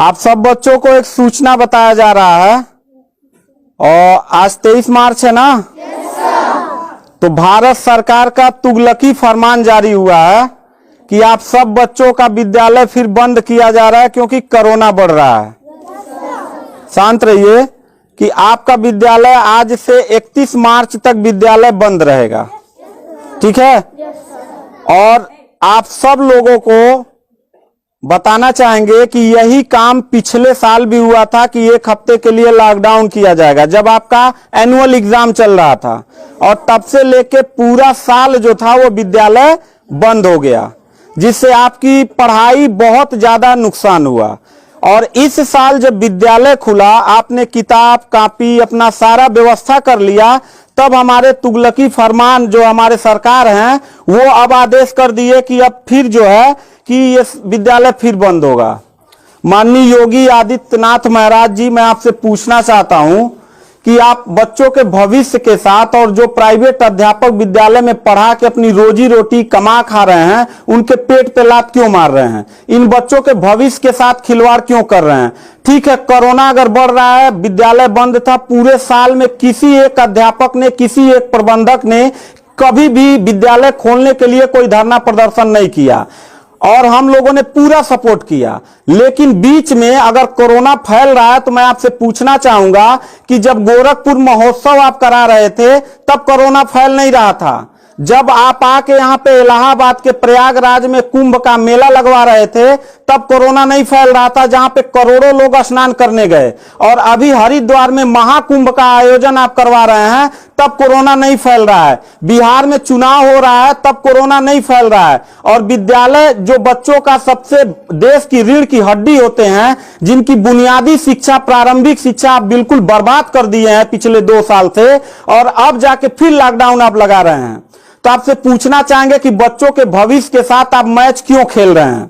आप सब बच्चों को एक सूचना बताया जा रहा है और आज 23 मार्च है ना। तो भारत सरकार का तुगलकी फरमान जारी हुआ है कि आप सब बच्चों का विद्यालय फिर बंद किया जा रहा है क्योंकि कोरोना बढ़ रहा है। शांत रहिए कि आपका विद्यालय आज से 31 मार्च तक विद्यालय बंद रहेगा, ठीक है। और आप सब लोगों को बताना चाहेंगे कि यही काम पिछले साल भी हुआ था कि एक हफ्ते के लिए लॉकडाउन किया जाएगा जब आपका एनुअल एग्जाम चल रहा था, और तब से लेके पूरा साल जो था वो विद्यालय बंद हो गया, जिससे आपकी पढ़ाई बहुत ज्यादा नुकसान हुआ। और इस साल जब विद्यालय खुला, आपने किताब कॉपी अपना सारा व्यवस्था कर लिया, तब हमारे तुगलकी फरमान जो हमारे सरकार हैं वो अब आदेश कर दिए कि अब फिर जो है कि ये विद्यालय फिर बंद होगा। माननीय योगी आदित्यनाथ महाराज जी, मैं आपसे पूछना चाहता हूं कि आप बच्चों के भविष्य के साथ और जो प्राइवेट अध्यापक विद्यालय में पढ़ा के अपनी रोजी रोटी कमा खा रहे हैं, उनके पेट पे लात क्यों मार रहे हैं? इन बच्चों के भविष्य के साथ खिलवाड़ क्यों कर रहे हैं? ठीक है, कोरोना अगर बढ़ रहा है, विद्यालय बंद था, पूरे साल में किसी एक अध्यापक ने, किसी एक प्रबंधक ने कभी भी विद्यालय खोलने के लिए कोई धरना प्रदर्शन नहीं किया और हम लोगों ने पूरा सपोर्ट किया। लेकिन बीच में अगर कोरोना फैल रहा है तो मैं आपसे पूछना चाहूंगा कि जब गोरखपुर महोत्सव आप करा रहे थे तब कोरोना फैल नहीं रहा था। जब आप आके यहाँ पे इलाहाबाद के प्रयागराज में कुंभ का मेला लगवा रहे थे तब कोरोना नहीं फैल रहा था, जहां पे करोड़ों लोग स्नान करने गए। और अभी हरिद्वार में महाकुंभ का आयोजन आप करवा रहे हैं तब कोरोना नहीं फैल रहा है। बिहार में चुनाव हो रहा है तब कोरोना नहीं फैल रहा है। और विद्यालय जो बच्चों का सबसे देश की रीढ़ की हड्डी होते हैं, जिनकी बुनियादी शिक्षा, प्रारंभिक शिक्षा आप बिल्कुल बर्बाद कर दिए हैं पिछले 2 साल से, और अब जाके फिर लॉकडाउन आप लगा रहे हैं। तो आपसे पूछना चाहेंगे कि बच्चों के भविष्य के साथ आप मैच क्यों खेल रहे हैं?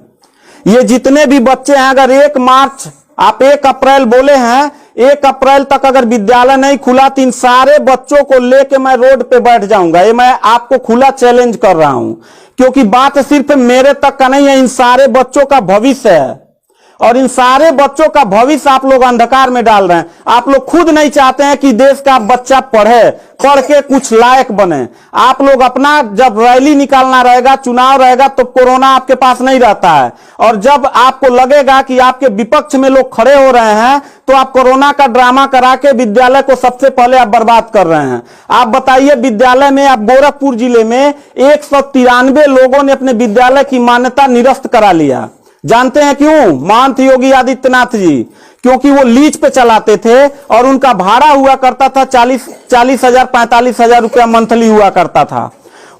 ये जितने भी बच्चे हैं, अगर 1 मार्च आप 1 अप्रैल बोले हैं, 1 अप्रैल तक अगर विद्यालय नहीं खुला तो इन सारे बच्चों को लेके मैं रोड पे बैठ जाऊंगा। ये मैं आपको खुला चैलेंज कर रहा हूं, क्योंकि बात सिर्फ मेरे तक का नहीं है, इन सारे बच्चों का भविष्य है। और इन सारे बच्चों का भविष्य आप लोग अंधकार में डाल रहे हैं। आप लोग खुद नहीं चाहते हैं कि देश का बच्चा पढ़े, पढ़ के कुछ लायक बने। आप लोग अपना जब रैली निकालना रहेगा, चुनाव रहेगा, तो कोरोना आपके पास नहीं रहता है। और जब आपको लगेगा कि आपके विपक्ष में लोग खड़े हो रहे हैं तो आप कोरोना का ड्रामा करा के विद्यालय को सबसे पहले आप बर्बाद कर रहे हैं। आप बताइए, विद्यालय में आप गोरखपुर जिले में 193 लोगों ने अपने विद्यालय की मान्यता निरस्त करा लिया। जानते हैं क्यों? महंत योगी आदित्यनाथ जी, क्योंकि वो लीज पे चलाते थे और उनका भाड़ा हुआ करता था 40 हजार 45 हजार रुपया मंथली हुआ करता था।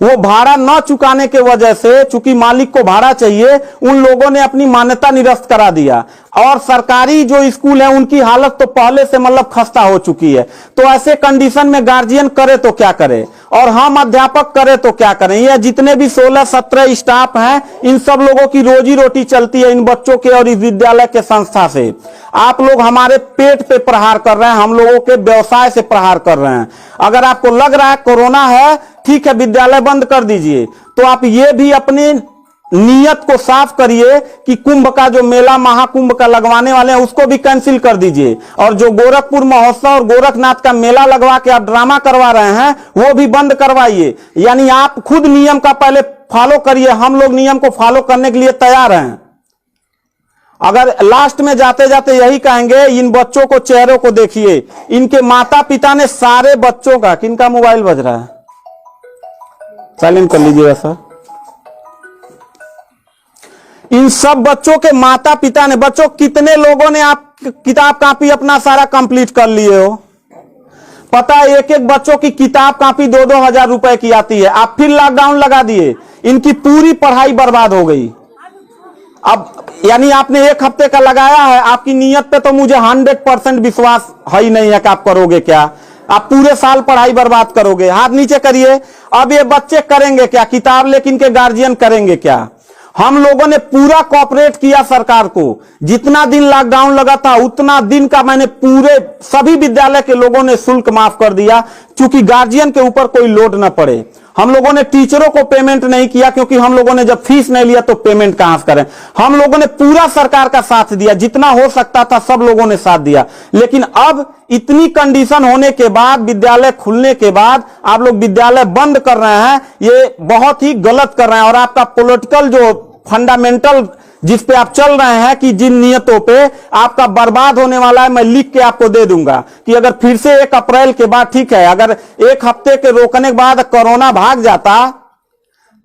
वो भाड़ा न चुकाने के वजह से, चूंकि मालिक को भाड़ा चाहिए, उन लोगों ने अपनी मान्यता निरस्त करा दिया। और सरकारी जो स्कूल है उनकी हालत तो पहले से मतलब खस्ता हो चुकी है। तो ऐसे कंडीशन में गार्जियन करे तो क्या करे, और हम अध्यापक करे तो क्या करें? ये जितने भी 16-17 स्टाफ हैं, इन सब लोगों की रोजी रोटी चलती है इन बच्चों के और इस विद्यालय के संस्था से। आप लोग हमारे पेट पे प्रहार कर रहे हैं, हम लोगों के व्यवसाय से प्रहार कर रहे हैं। अगर आपको लग रहा है कोरोना है, ठीक है, विद्यालय बंद कर दीजिए, तो आप ये भी अपनी नियत को साफ करिए कि कुंभ का जो मेला महाकुंभ का लगवाने वाले हैं उसको भी कैंसिल कर दीजिए। और जो गोरखपुर महोत्सव और गोरखनाथ का मेला लगवा के आप ड्रामा करवा रहे हैं वो भी बंद करवाइए। यानी आप खुद नियम का पहले फॉलो करिए, हम लोग नियम को फॉलो करने के लिए तैयार हैं। अगर लास्ट में जाते जाते यही कहेंगे, इन बच्चों को चेहरों को देखिए, इनके माता पिता ने सारे बच्चों का, किनका मोबाइल बज रहा है, साइलेंट कर लीजिएगा सर। इन सब बच्चों के माता पिता ने, बच्चों कितने लोगों ने आप किताब कॉपी अपना सारा कंप्लीट कर लिए हो? पता है, एक एक बच्चों की किताब कॉपी 2-2 हजार रुपए की आती है। आप फिर लॉकडाउन लगा दिए, इनकी पूरी पढ़ाई बर्बाद हो गई। अब यानी आपने 1 हफ्ते का लगाया है, आपकी नीयत पे तो मुझे 100% विश्वास है ही नहीं है कि आप करोगे क्या। आप पूरे साल पढ़ाई बर्बाद करोगे। हाथ नीचे करिए। अब ये बच्चे करेंगे क्या? किताब लेकिन के गार्जियन करेंगे क्या? हम लोगों ने पूरा कोऑपरेट किया सरकार को। जितना दिन लॉकडाउन लगा था उतना दिन का मैंने पूरे सभी विद्यालय के लोगों ने शुल्क माफ कर दिया, क्योंकि गार्जियन के ऊपर कोई लोड न पड़े। हम लोगों ने टीचरों को पेमेंट नहीं किया, क्योंकि हम लोगों ने जब फीस नहीं लिया तो पेमेंट कहां से करें। हम लोगों ने पूरा सरकार का साथ दिया, जितना हो सकता था सब लोगों ने साथ दिया। लेकिन अब इतनी कंडीशन होने के बाद, विद्यालय खुलने के बाद आप लोग विद्यालय बंद कर रहे हैं, ये बहुत ही गलत कर रहे हैं। और आपका पॉलिटिकल जो फंडामेंटल जिस पे आप चल रहे हैं कि जिन नियतों पे आपका बर्बाद होने वाला है, मैं लिख के आपको दे दूंगा कि अगर फिर से 1 अप्रैल के बाद, ठीक है, अगर 1 हफ्ते के रोकने के बाद कोरोना भाग जाता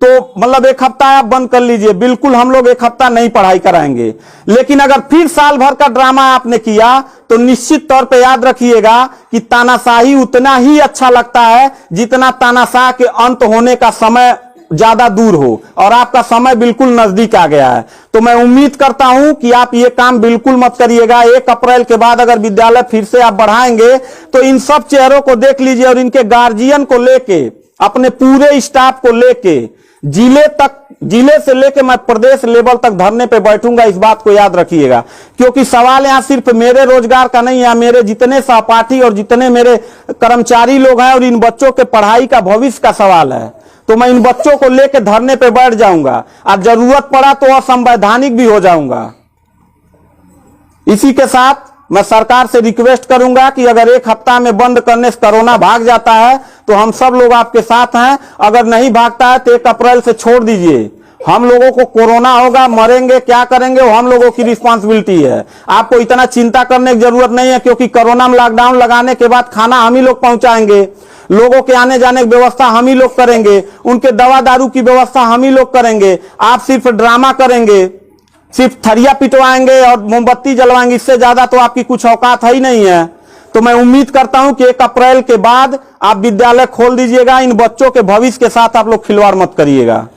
तो मतलब 1 हफ्ता आप बंद कर लीजिए, बिल्कुल हम लोग 1 हफ्ता नहीं पढ़ाई कराएंगे। लेकिन अगर फिर साल भर का ड्रामा आपने किया तो निश्चित तौर पे याद रखिएगा कि तानाशाही उतना ही अच्छा लगता है जितना तानाशाह के अंत होने का समय ज्यादा दूर हो, और आपका समय बिल्कुल नजदीक आ गया है। तो मैं उम्मीद करता हूं कि आप ये काम बिल्कुल मत करिएगा। 1 अप्रैल के बाद अगर विद्यालय फिर से आप बढ़ाएंगे तो इन सब चेहरों को देख लीजिए और इनके गार्जियन को लेके, अपने पूरे स्टाफ को लेके जिले से लेके मैं प्रदेश लेवल तक धरने पे बैठूंगा। इस बात को याद रखिएगा, क्योंकि सवाल यहां सिर्फ मेरे रोजगार का नहीं है, मेरे जितने सहपाठी और जितने मेरे कर्मचारी लोग हैं और इन बच्चों के पढ़ाई का भविष्य का सवाल है। तो मैं इन बच्चों को लेकर धरने पे बैठ जाऊंगा और जरूरत पड़ा तो असंवैधानिक भी हो जाऊंगा। इसी के साथ मैं सरकार से रिक्वेस्ट करूंगा कि अगर 1 हफ्ता में बंद करने से कोरोना भाग जाता है तो हम सब लोग आपके साथ हैं, अगर नहीं भागता है तो 1 अप्रैल से छोड़ दीजिए। हम लोगों को कोरोना होगा, मरेंगे, क्या करेंगे वो हम लोगों की रिस्पांसिबिलिटी है। आपको इतना चिंता करने की जरूरत नहीं है, क्योंकि कोरोना में लॉकडाउन लगाने के बाद खाना हम ही लोग पहुंचाएंगे, लोगों के आने जाने की व्यवस्था हम ही लोग करेंगे, उनके दवा दारू की व्यवस्था हम ही लोग करेंगे। आप सिर्फ ड्रामा करेंगे, सिर्फ थरिया पिटवाएंगे और मोमबत्ती जलवाएंगे, इससे ज्यादा तो आपकी कुछ औकात है ही नहीं है। तो मैं उम्मीद करता हूं कि 1 अप्रैल के बाद आप विद्यालय खोल दीजिएगा। इन बच्चों के भविष्य के साथ आप लोग खिलवाड़ मत करिएगा।